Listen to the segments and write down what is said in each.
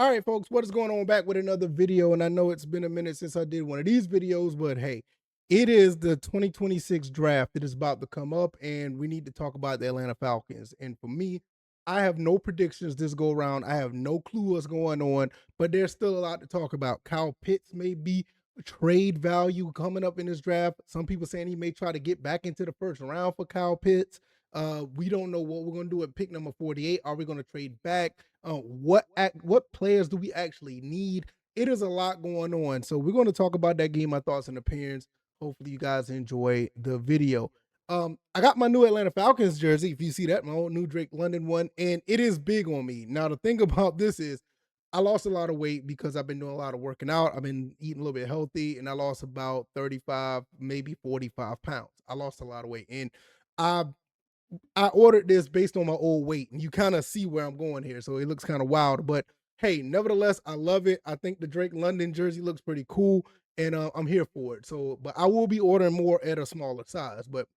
All right, folks, what is going on? Back with another video. And I know it's been a minute since I did one of these videos, but hey, it is the 2026 draft that is about to come up, and we need to talk about the Atlanta Falcons. And for me, I have no predictions this go around. I have no clue what's going on, but there's still a lot to talk about. Kyle Pitts may be trade value coming up in this draft. Some people saying he may try to get back into the first round for Kyle Pitts. We don't know what we're going to do at pick number 48. Are we going to trade back? What players do we actually need? It is a lot going on. So we're going to talk about that game, my thoughts and opinions. Hopefully you guys enjoy the video. I got my new Atlanta Falcons jersey. If you see that, my old new Drake London one, and it is big on me. Now the thing about this is I lost a lot of weight because I've been doing a lot of working out. I've been eating a little bit healthy, and I lost about 35, maybe 45 pounds. I lost a lot of weight, and I I ordered this based on my old weight, and you kind of see where I'm going here. So it looks kind of wild, but hey, nevertheless, I love it. I think the Drake London jersey looks pretty cool, and I'm here for it. So, but I will be ordering more at a smaller size. But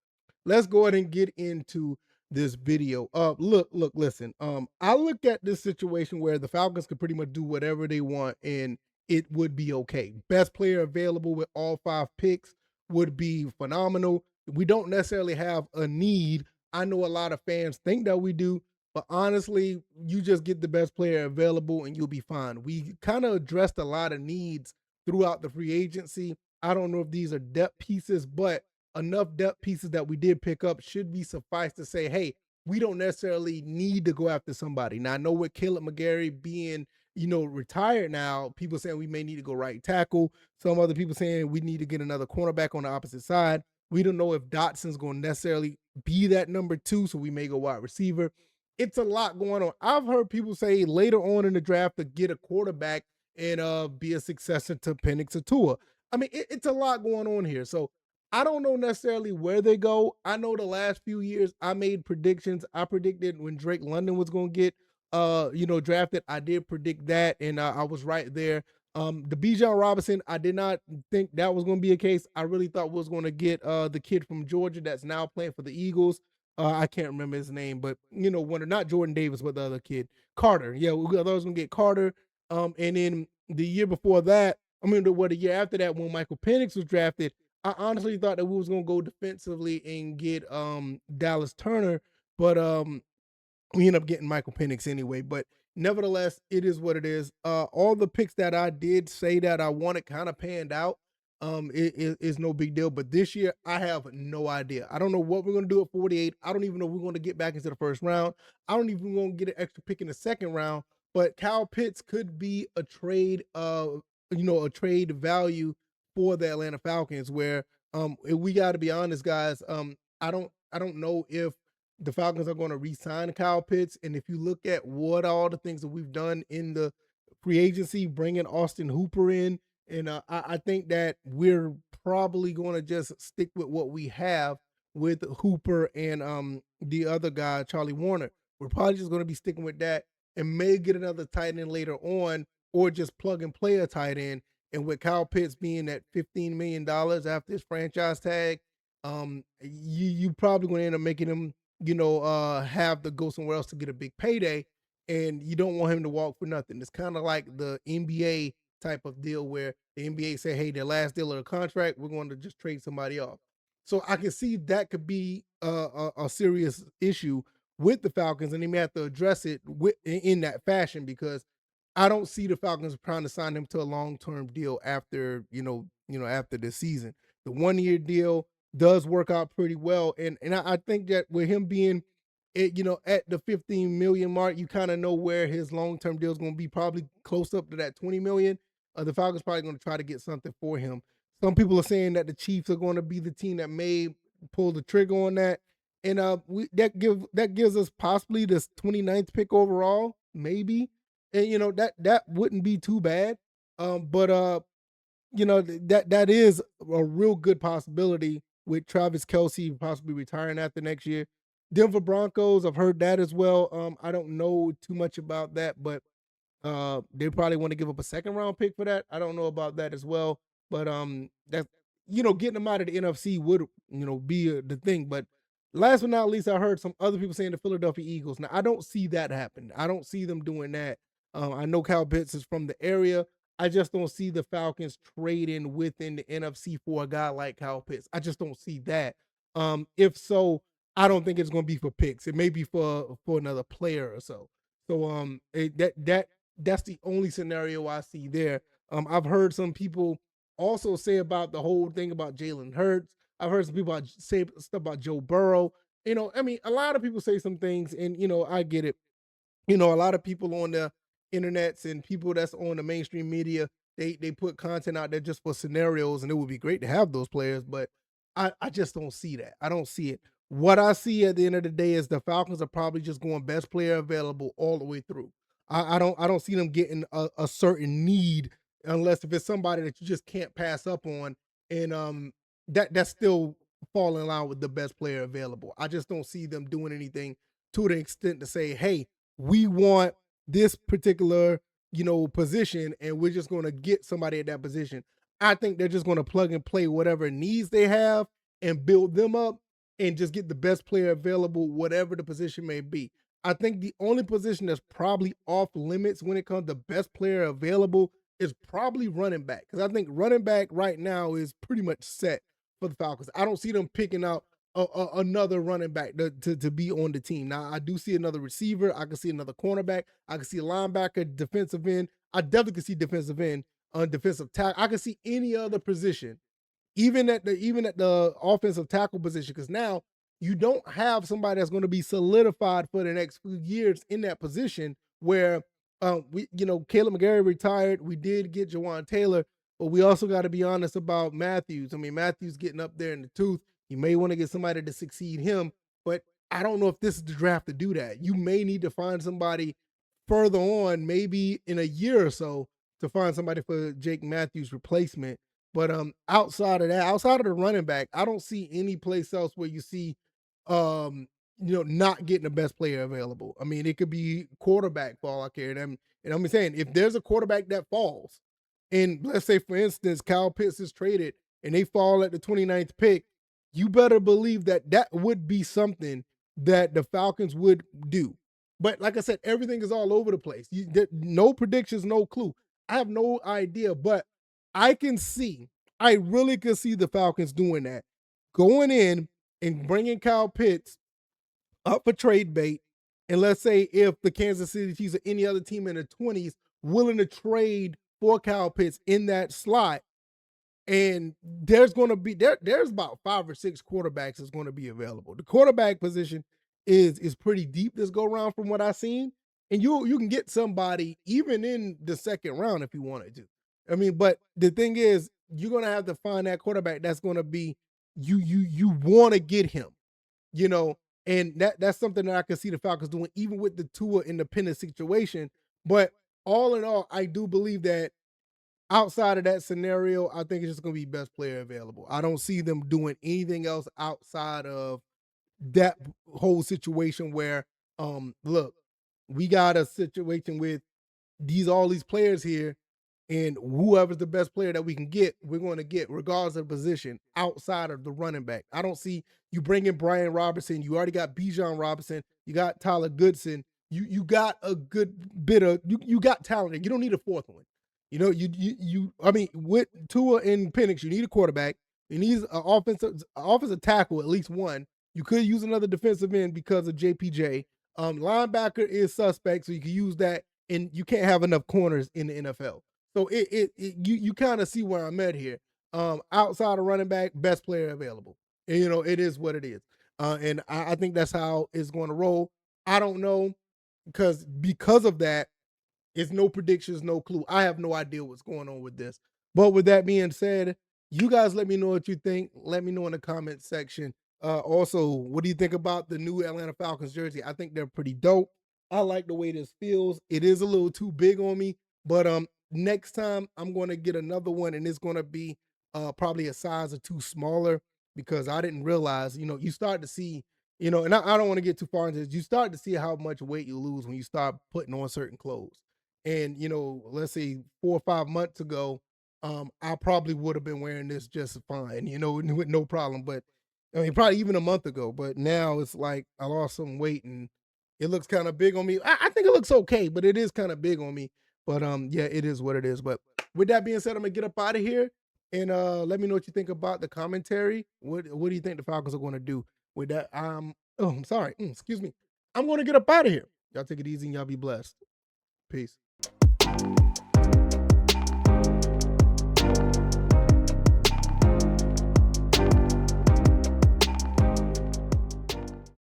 let's go ahead and get into this video. Look, listen. I look at this situation where the Falcons could pretty much do whatever they want, and it would be okay. Best player available with all 5 picks would be phenomenal. We don't necessarily have a need. I know a lot of fans think that we do, but honestly, you just get the best player available and you'll be fine. We kind of addressed a lot of needs throughout the free agency. I don't know if these are depth pieces, but enough depth pieces that we did pick up should be suffice to say, hey, we don't necessarily need to go after somebody. Now, I know with Caleb McGarry being, retired now, people saying we may need to go right tackle. Some other people saying we need to get another cornerback on the opposite side. We don't know if Dotson's going to necessarily be that number 2, so we may go wide receiver. It's a lot going on. I've heard people say later on in the draft to get a quarterback and be a successor to Penix or Tua. I mean, it's a lot going on here. So I don't know necessarily where they go. I know the last few years I made predictions. I predicted when Drake London was going to get drafted. I did predict that, and I was right there. The Bijan Robinson, I did not think that was going to be a case. I really thought we was going to get the kid from Georgia that's now playing for the Eagles. I can't remember his name, but not Jordan Davis, but the other kid, Carter. Yeah, we thought I was going to get Carter. And then the year before that, the year after that, when Michael Penix was drafted, I honestly thought that we was going to go defensively and get Dallas Turner, but we end up getting Michael Penix anyway. But nevertheless, it is what it is. All the picks that I did say that I wanted kind of panned out. It is no big deal. But this year, I have no idea. I don't know what we're going to do at 48. I don't even know if we're going to get back into the first round. I don't even want to get an extra pick in the second round. But Kyle Pitts could be a trade, a trade value for the Atlanta Falcons. Where we got to be honest, guys. I don't know if the Falcons are going to re-sign Kyle Pitts. And if you look at what all the things that we've done in the free agency, bringing Austin Hooper in, and I think that we're probably going to just stick with what we have with Hooper and the other guy, Charlie Warner. We're probably just going to be sticking with that and may get another tight end later on, or just plug and play a tight end. And with Kyle Pitts being at $15 million after his franchise tag, you probably going to end up making him have to go somewhere else to get a big payday, and you don't want him to walk for nothing. It's kind of like the NBA type of deal where the NBA say, hey, their last deal of the contract, we're going to just trade somebody off. So I can see that could be a serious issue with the Falcons, and they may have to address it in that fashion, because I don't see the Falcons trying to sign him to a long-term deal after, after this season. The 1-year deal does work out pretty well. And I think that with him being at the 15 million mark, you kind of know where his long-term deal is going to be, probably close up to that 20 million. The Falcons probably going to try to get something for him. Some people are saying that the Chiefs are going to be the team that may pull the trigger on that. And that gives us possibly this 29th pick overall, maybe. And that wouldn't be too bad. But that is a real good possibility with Travis Kelce possibly retiring after next year. Denver Broncos, I've heard that as well. I don't know too much about that, but they probably want to give up a second round pick for that. I don't know about that as well, but that getting them out of the NFC would be the thing. But last but not least, I heard some other people saying the Philadelphia Eagles. Now I don't see that happen. I don't see them doing that. I know Kyle Pitts is from the area. I just don't see the Falcons trading within the NFC for a guy like Kyle Pitts. I just don't see that. If so, I don't think it's going to be for picks. It may be for another player or so. So that's the only scenario I see there. I've heard some people also say about the whole thing about Jalen Hurts. I've heard some people say stuff about Joe Burrow. I mean, a lot of people say some things, and I get it. A lot of people on the internets and people that's on the mainstream media, they put content out there just for scenarios, and it would be great to have those players, but I just don't see that. I don't see it. What I see at the end of the day is the Falcons are probably just going best player available all the way through. I don't see them getting a certain need unless if it's somebody that you just can't pass up on, and that's still fall in line with the best player available. I just don't see them doing anything to the extent to say, hey, we want this particular, position, and we're just going to get somebody at that position. I think they're just going to plug and play whatever needs they have and build them up and just get the best player available, whatever the position may be. I think the only position that's probably off limits when it comes to best player available is probably running back. Because I think running back right now is pretty much set for the Falcons. I don't see them picking out another running back to be on the team. Now, I do see another receiver. I can see another cornerback. I can see a linebacker, defensive end. I definitely can see defensive end, defensive tackle. I can see any other position, even at the offensive tackle position, because now you don't have somebody that's going to be solidified for the next few years in that position. Where Caleb McGarry retired. We did get Jawan Taylor, but we also got to be honest about Matthews. I mean, Matthews getting up there in the tooth. You may want to get somebody to succeed him, but I don't know if this is the draft to do that. You may need to find somebody further on, maybe in a year or so, to find somebody for Jake Matthews' replacement. But outside of that, outside of the running back, I don't see any place else where you see not getting the best player available. I mean, it could be quarterback for all I care. And I'm saying if there's a quarterback that falls, and let's say for instance, Kyle Pitts is traded and they fall at the 29th pick, you better believe that that would be something that the Falcons would do. But like I said, everything is all over the place. No predictions, no clue. I have no idea, but I can see, I really could see the Falcons doing that, going in and bringing Kyle Pitts up for trade bait. And let's say if the Kansas City Chiefs or any other team in the 20s willing to trade for Kyle Pitts in that slot, and there's about 5 or 6 quarterbacks that's going to be available. The quarterback position is pretty deep this go round from what I've seen, and you can get somebody even in the second round if you wanted to. I mean, but the thing is, you're going to have to find that quarterback that's going to be you want to get him, you know, and that's something that I can see the Falcons doing even with the Tua independent situation. But all in all, I do believe that outside of that scenario, I think it's just going to be best player available. I don't see them doing anything else outside of that whole situation where, look, we got a situation with all these players here, and whoever's the best player that we can get, we're going to get, regardless of position, outside of the running back. I don't see you bringing Brian Robinson. You already got Bijan Robinson. You got Tyler Goodson. You got a good bit of you got talent. You don't need a fourth one. I mean, with Tua and Penix, you need a quarterback. You need an offensive tackle, at least one. You could use another defensive end because of JPJ. Linebacker is suspect, so you can use that, and you can't have enough corners in the NFL. So you kind of see where I'm at here. Outside of running back, best player available. And, it is what it is. And I think that's how it's going to roll. I don't know because of that, it's no predictions, no clue. I have no idea what's going on with this. But with that being said, you guys let me know what you think. Let me know in the comment section. Also, what do you think about the new Atlanta Falcons jersey? I think they're pretty dope. I like the way this feels. It is a little too big on me, but next time I'm going to get another one, and it's going to be probably a size or two smaller, because I didn't realize, you start to see, and I don't want to get too far into this. You start to see how much weight you lose when you start putting on certain clothes. And, let's say 4 or 5 months ago, I probably would have been wearing this just fine, with no problem. But I mean, probably even a month ago. But now it's like I lost some weight, and It looks kind of big on me. I think it looks okay, but it is kind of big on me. But yeah, it is what it is. But with that being said, I'm gonna get up out of here and let me know what you think about the commentary. What do you think the Falcons are gonna do with that? Oh, I'm sorry. Excuse me. I'm gonna get up out of here. Y'all take it easy and y'all be blessed. Peace.